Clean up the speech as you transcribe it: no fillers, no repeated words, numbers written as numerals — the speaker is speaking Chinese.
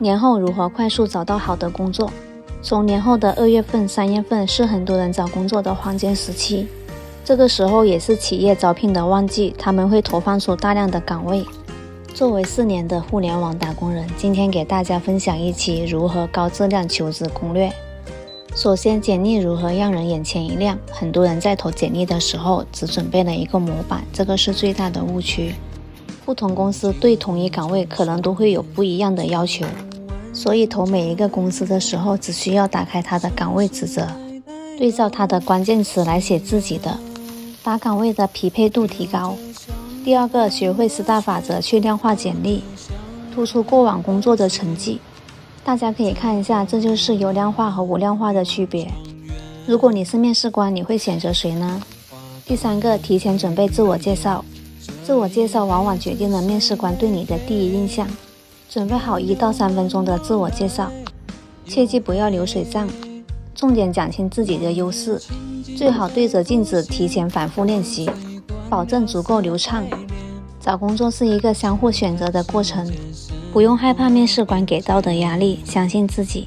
年后如何快速找到好的工作？从年后的2月份、3月份是很多人找工作的黄金时期，这个时候也是企业招聘的旺季，他们会投放出大量的岗位。作为4年的互联网打工人，今天给大家分享一期如何高质量求职攻略。首先，简历如何让人眼前一亮？很多人在投简历的时候只准备了一个模板，这个是最大的误区。不同公司对同一岗位可能都会有不一样的要求，所以投每一个公司的时候，只需要打开它的岗位职责，对照它的关键词来写自己的，把岗位的匹配度提高。第二个，学会4大法则去量化简历，突出过往工作的成绩。大家可以看一下，这就是有量化和无量化的区别。如果你是面试官，你会选择谁呢？第三个，提前准备自我介绍。自我介绍往往决定了面试官对你的第一印象。准备好1到3分钟的自我介绍，切记不要流水账，重点讲清自己的优势，最好对着镜子提前反复练习，保证足够流畅。找工作是一个相互选择的过程，不用害怕面试官给到的压力，相信自己。